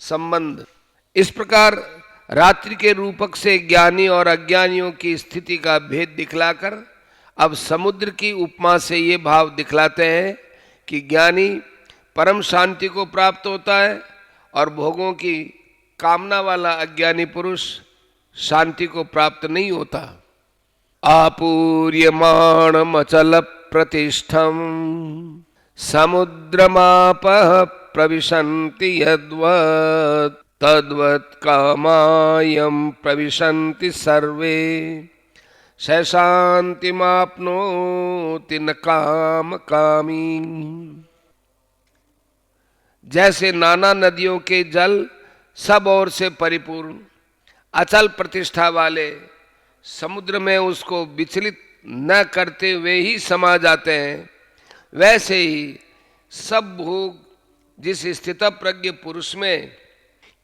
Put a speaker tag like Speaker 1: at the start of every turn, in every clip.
Speaker 1: संबंध। इस प्रकार रात्रि के रूपक से ज्ञानी और अज्ञानियों की स्थिति का भेद दिखलाकर अब समुद्र की उपमा से ये भाव दिखलाते हैं कि ज्ञानी परम शांति को प्राप्त होता है और भोगों की कामना वाला अज्ञानी पुरुष शांति को प्राप्त नहीं होता। आपूर्यमाणमचल प्रतिष्ठम समुद्रमापः प्रविशन्ति यद्वत् तद्वत् कामायं प्रविशन्ति सर्वे शांतिमाप्नोति न काम कामी। जैसे नाना नदियों के जल सब ओर से परिपूर्ण अचल प्रतिष्ठा वाले समुद्र में उसको विचलित न करते हुए ही समा जाते हैं, वैसे ही सब भोग जिस स्थितप्रज्ञ पुरुष में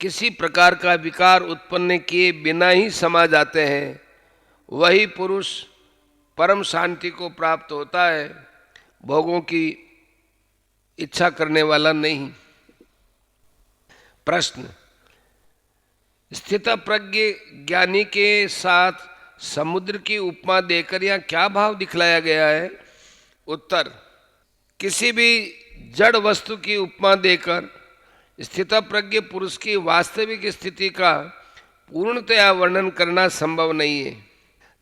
Speaker 1: किसी प्रकार का विकार उत्पन्न किए बिना ही समा जाते हैं, वही पुरुष परम शांति को प्राप्त होता है, भोगों की इच्छा करने वाला नहीं। प्रश्न, स्थितप्रज्ञ ज्ञानी के साथ समुद्र की उपमा देकर यहाँ क्या भाव दिखलाया गया है? उत्तर, किसी भी जड़ वस्तु की उपमा देकर स्थितप्रज्ञ पुरुष की वास्तविक स्थिति का पूर्णतया वर्णन करना संभव नहीं है,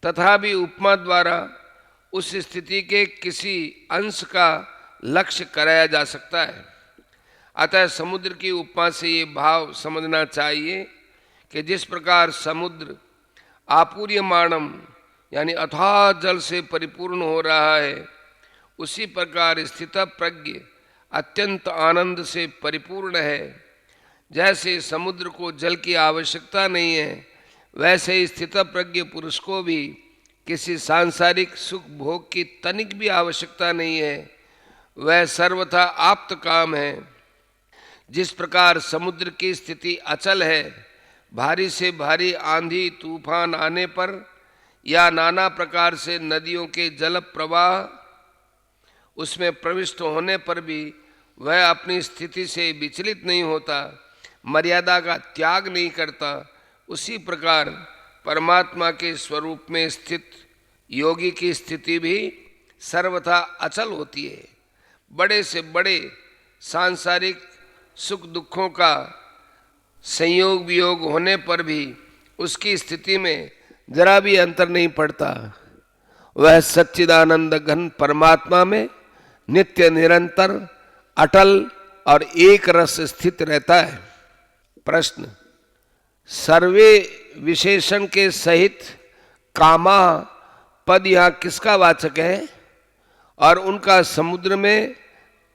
Speaker 1: तथापि उपमा द्वारा उस स्थिति के किसी अंश का लक्ष्य कराया जा सकता है। अतः समुद्र की उपमा से ये भाव समझना चाहिए कि जिस प्रकार समुद्र आपूर्यमाणम यानी अथाह जल से परिपूर्ण हो रहा है, उसी प्रकार स्थितप्रज्ञ अत्यंत आनंद से परिपूर्ण है। जैसे समुद्र को जल की आवश्यकता नहीं है, वैसे ही स्थितप्रज्ञ पुरुष को भी किसी सांसारिक सुख भोग की तनिक भी आवश्यकता नहीं है, वह सर्वथा आप्त काम है। जिस प्रकार समुद्र की स्थिति अचल है, भारी से भारी आंधी तूफान आने पर या नाना प्रकार से नदियों के जल प्रवाह उसमें प्रविष्ट होने पर भी वह अपनी स्थिति से विचलित नहीं होता, मर्यादा का त्याग नहीं करता, उसी प्रकार परमात्मा के स्वरूप में स्थित योगी की स्थिति भी सर्वथा अचल होती है। बड़े से बड़े सांसारिक सुख दुखों का संयोग वियोग होने पर भी उसकी स्थिति में जरा भी अंतर नहीं पड़ता। वह सच्चिदानंद घन परमात्मा में नित्य निरंतर अटल और एक रस स्थित रहता है। प्रश्न, सर्वे विशेषण के सहित कामा पद यहाँ किसका वाचक है और उनका समुद्र में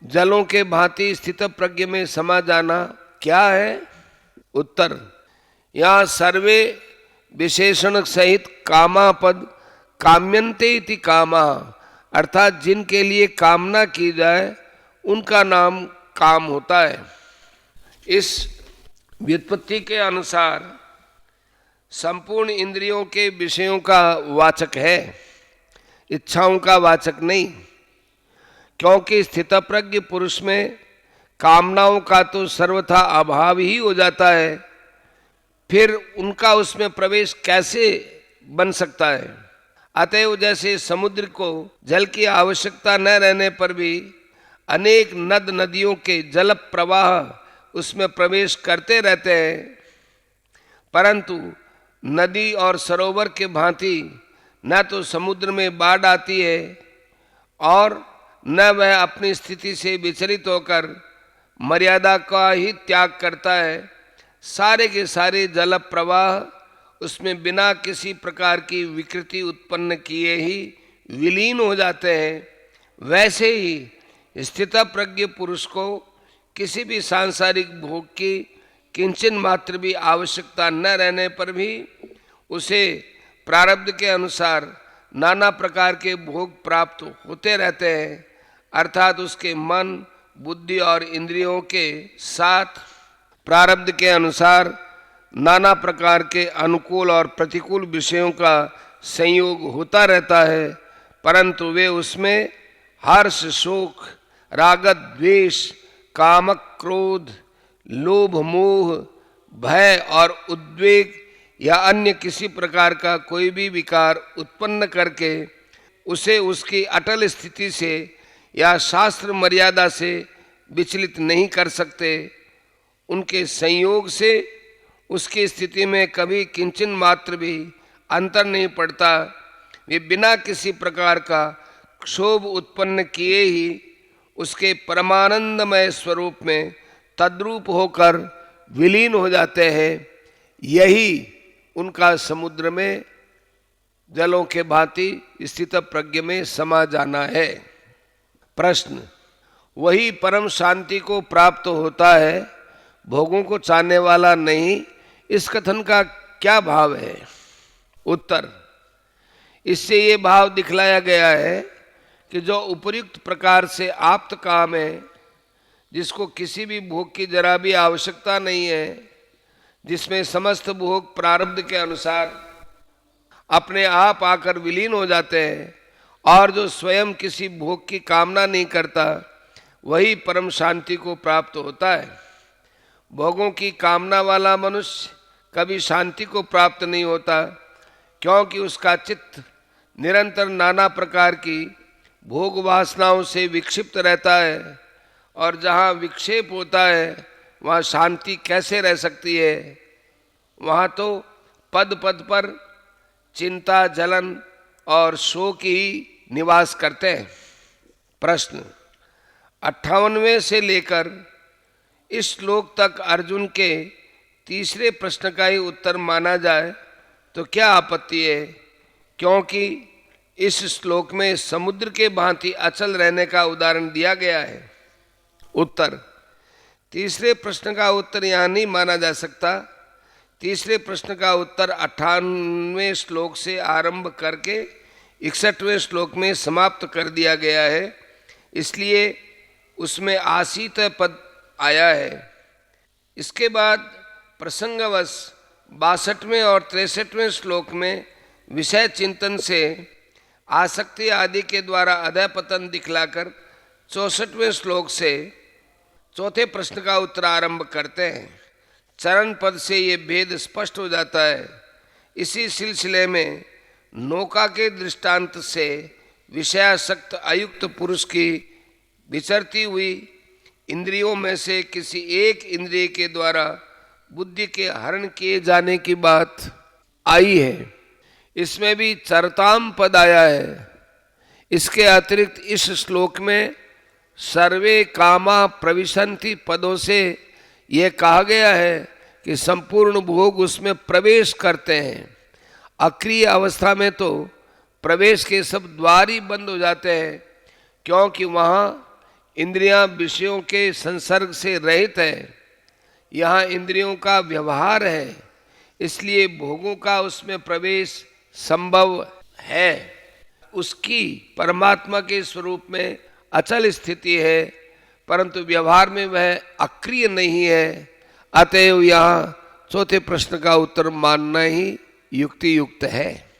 Speaker 1: जलों के भांति स्थित प्रज्ञ में समा जाना क्या है? उत्तर, यहाँ सर्वे विशेषण सहित कामा पद काम्यन्ते इति कामा अर्थात जिनके लिए कामना की जाए उनका नाम काम होता है। इस व्युत्पत्ति के अनुसार संपूर्ण इंद्रियों के विषयों का वाचक है, इच्छाओं का वाचक नहीं, क्योंकि स्थितप्रज्ञ पुरुष में कामनाओं का तो सर्वथा अभाव ही हो जाता है, फिर उनका उसमें प्रवेश कैसे बन सकता है? अतएव जैसे समुद्र को जल की आवश्यकता न रहने पर भी अनेक नद नदियों के जल प्रवाह उसमें प्रवेश करते रहते हैं, परंतु नदी और सरोवर के भांति न तो समुद्र में बाढ़ आती है और न वह अपनी स्थिति से विचलित होकर मर्यादा का ही त्याग करता है। सारे के सारे जल प्रवाह उसमें बिना किसी प्रकार की विकृति उत्पन्न किए ही विलीन हो जाते हैं। वैसे ही स्थितप्रज्ञ पुरुष को किसी भी सांसारिक भोग की किंचन मात्र भी आवश्यकता न रहने पर भी उसे प्रारब्ध के अनुसार नाना प्रकार के भोग प्राप्त होते रहते हैं, अर्थात उसके मन बुद्धि और इंद्रियों के साथ प्रारब्ध के अनुसार नाना प्रकार के अनुकूल और प्रतिकूल विषयों का संयोग होता रहता है, परंतु वे उसमें हर्ष शोक राग द्वेष कामक क्रोध लोभ मोह भय और उद्वेग या अन्य किसी प्रकार का कोई भी विकार उत्पन्न करके उसे उसकी अटल स्थिति से या शास्त्र मर्यादा से विचलित नहीं कर सकते। उनके संयोग से उसकी स्थिति में कभी किंचन मात्र भी अंतर नहीं पड़ता। वे बिना किसी प्रकार का क्षोभ उत्पन्न किए ही उसके परमानंदमय स्वरूप में तद्रूप होकर विलीन हो जाते हैं। यही उनका समुद्र में जलों के भांति स्थित प्रज्ञ में समा जाना है। प्रश्न, वही परम शांति को प्राप्त होता है, भोगों को चाहने वाला नहीं, इस कथन का क्या भाव है? उत्तर, इससे ये भाव दिखलाया गया है कि जो उपयुक्त प्रकार से आप्त काम है, जिसको किसी भी भोग की जरा भी आवश्यकता नहीं है, जिसमें समस्त भोग प्रारब्ध के अनुसार अपने आप आकर विलीन हो जाते हैं और जो स्वयं किसी भोग की कामना नहीं करता, वही परम शांति को प्राप्त होता है। भोगों की कामना वाला मनुष्य कभी शांति को प्राप्त नहीं होता, क्योंकि उसका चित्त निरंतर नाना प्रकार की भोग वासनाओं से विक्षिप्त रहता है, और जहाँ विक्षेप होता है वहाँ शांति कैसे रह सकती है? वहाँ तो पद पद पर चिंता, जलन और शोक ही निवास करते हैं। प्रश्न, 58वें से लेकर इस श्लोक तक अर्जुन के तीसरे प्रश्न का ही उत्तर माना जाए तो क्या आपत्ति है? क्योंकि इस श्लोक में समुद्र के भांति अचल रहने का उदाहरण दिया गया है। उत्तर, तीसरे प्रश्न का उत्तर यहाँ नहीं माना जा सकता। तीसरे प्रश्न का उत्तर 58वें श्लोक से आरंभ करके 61वें श्लोक में समाप्त कर दिया गया है, इसलिए उसमें आसीत पद आया है। इसके बाद प्रसंगवश 62वें और 63वें श्लोक में विषय चिंतन से आसक्ति आदि के द्वारा अधः पतन दिखलाकर 64वें श्लोक से चौथे प्रश्न का उत्तर आरंभ करते हैं। चरण पद से ये भेद स्पष्ट हो जाता है। इसी सिलसिले में नौका के दृष्टांत से विषयासक्त अयुक्त पुरुष की विचरती हुई इंद्रियों में से किसी एक इंद्रिय के द्वारा बुद्धि के हरण किए जाने की बात आई है। इसमें भी चरताम पद आया है। इसके अतिरिक्त इस श्लोक में सर्वे कामा प्रविशन्ति पदों से यह कहा गया है कि संपूर्ण भोग उसमें प्रवेश करते हैं। अक्रिय अवस्था में तो प्रवेश के सब द्वार ही बंद हो जाते हैं, क्योंकि वहाँ इंद्रियां विषयों के संसर्ग से रहित है। यहाँ इंद्रियों का व्यवहार है, इसलिए भोगों का उसमें प्रवेश संभव है। उसकी परमात्मा के स्वरूप में अचल स्थिति है, परंतु व्यवहार में वह अक्रिय नहीं है। अतएव यहाँ चौथे प्रश्न का उत्तर मानना ही युक्ति युक्त है।